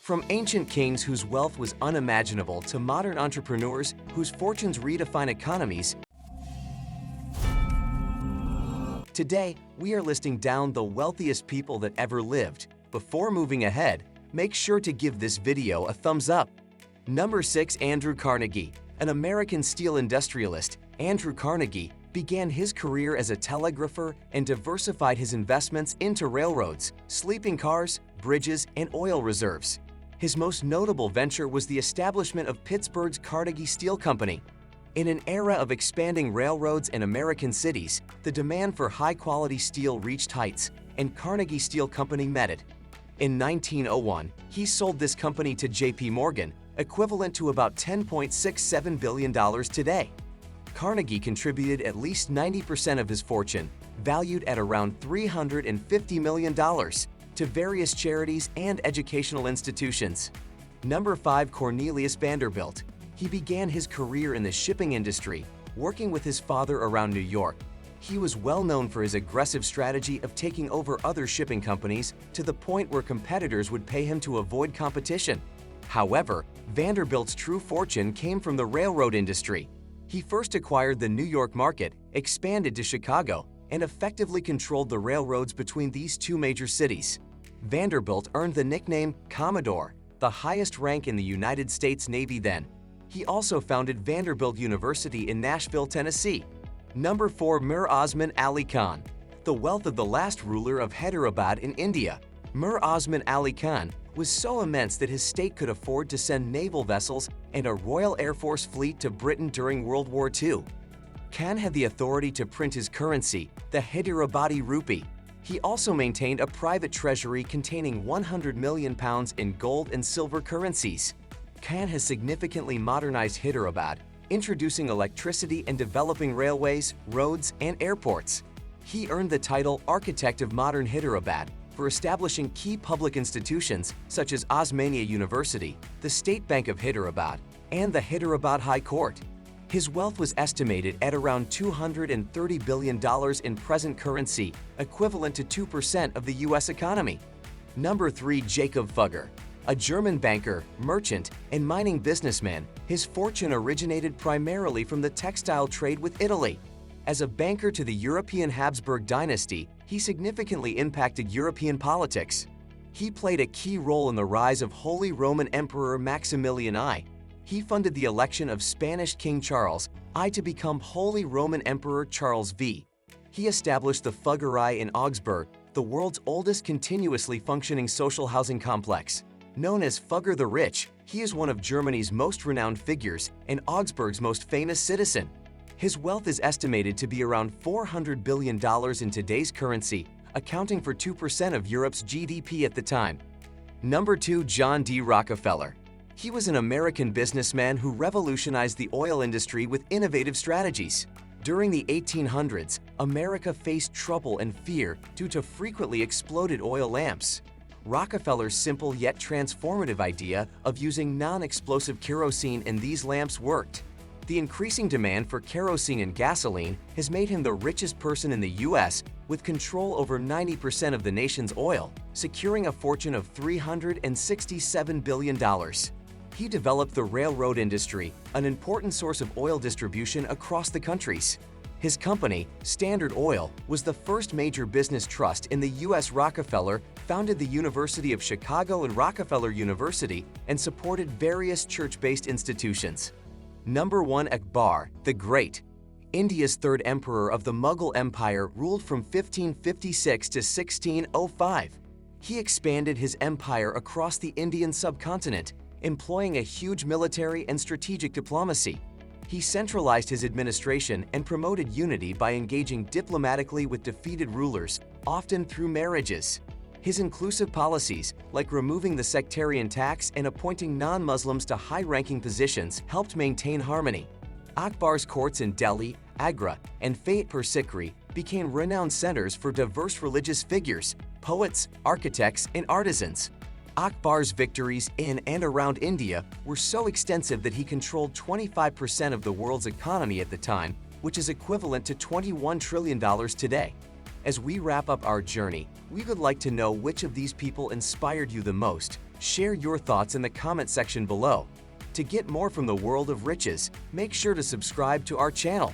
From ancient kings whose wealth was unimaginable to modern entrepreneurs whose fortunes redefine economies, today we are listing down the wealthiest people that ever lived. Before moving ahead, make sure to give this video a thumbs up. Number 6. Andrew Carnegie. An American steel industrialist, Andrew Carnegie began his career as a telegrapher and diversified his investments into railroads, sleeping cars, bridges, and oil reserves. His most notable venture was the establishment of Pittsburgh's Carnegie Steel Company. In an era of expanding railroads and American cities, the demand for high-quality steel reached heights, and Carnegie Steel Company met it. In 1901, he sold this company to J.P. Morgan, equivalent to about $10.67 billion today. Carnegie contributed at least 90% of his fortune, valued at around $350 million, to various charities and educational institutions. Number 5. Cornelius Vanderbilt. He began his career in the shipping industry, working with his father around New York. He was well known for his aggressive strategy of taking over other shipping companies to the point where competitors would pay him to avoid competition. However, Vanderbilt's true fortune came from the railroad industry. He first acquired the New York market, expanded to Chicago, and effectively controlled the railroads between these two major cities. Vanderbilt earned the nickname Commodore, the highest rank in the United States Navy then. He also founded Vanderbilt University in Nashville, Tennessee. Number 4. Mir Osman Ali Khan. The wealth of the last ruler of Hyderabad in India, Mir Osman Ali Khan, was so immense that his state could afford to send naval vessels and a Royal Air Force fleet to Britain during World War II. Khan had the authority to print his currency, the Hyderabadi rupee. He also maintained a private treasury containing 100 million pounds in gold and silver currencies. Khan has significantly modernized Hyderabad, introducing electricity and developing railways, roads, and airports. He earned the title Architect of Modern Hyderabad for establishing key public institutions such as Osmania University, the State Bank of Hyderabad, and the Hyderabad High Court. His wealth was estimated at around $230 billion in present currency, equivalent to 2% of the U.S. economy. Number 3. Jacob Fugger. A German banker, merchant, and mining businessman, his fortune originated primarily from the textile trade with Italy. As a banker to the European Habsburg dynasty, he significantly impacted European politics. He played a key role in the rise of Holy Roman Emperor Maximilian I. He funded the election of Spanish King Charles I to become Holy Roman Emperor Charles V. He established the Fuggerei in Augsburg, the world's oldest continuously functioning social housing complex. Known as Fugger the Rich, he is one of Germany's most renowned figures and Augsburg's most famous citizen. His wealth is estimated to be around $400 billion in today's currency, accounting for 2% of Europe's GDP at the time. Number 2. John D. Rockefeller. He was an American businessman who revolutionized the oil industry with innovative strategies. During the 1800s, America faced trouble and fear due to frequently exploded oil lamps. Rockefeller's simple yet transformative idea of using non-explosive kerosene in these lamps worked. The increasing demand for kerosene and gasoline has made him the richest person in the U.S. with control over 90% of the nation's oil, securing a fortune of $367 billion. He developed the railroad industry, an important source of oil distribution across the countries. His company, Standard Oil, was the first major business trust in the U.S. Rockefeller founded the University of Chicago and Rockefeller University and supported various church-based institutions. Number 1. Akbar the Great. India's third emperor of the Mughal Empire ruled from 1556 to 1605. He expanded his empire across the Indian subcontinent, employing a huge military and strategic diplomacy. He centralized his administration and promoted unity by engaging diplomatically with defeated rulers, often through marriages. His inclusive policies, like removing the sectarian tax and appointing non-Muslims to high-ranking positions, helped maintain harmony. Akbar's courts in Delhi, Agra, and Fatehpur Sikri became renowned centers for diverse religious figures, poets, architects, and artisans. Akbar's victories in and around India were so extensive that he controlled 25% of the world's economy at the time, which is equivalent to $21 trillion today. As we wrap up our journey, we would like to know which of these people inspired you the most. Share your thoughts in the comment section below. To get more from the world of riches, make sure to subscribe to our channel.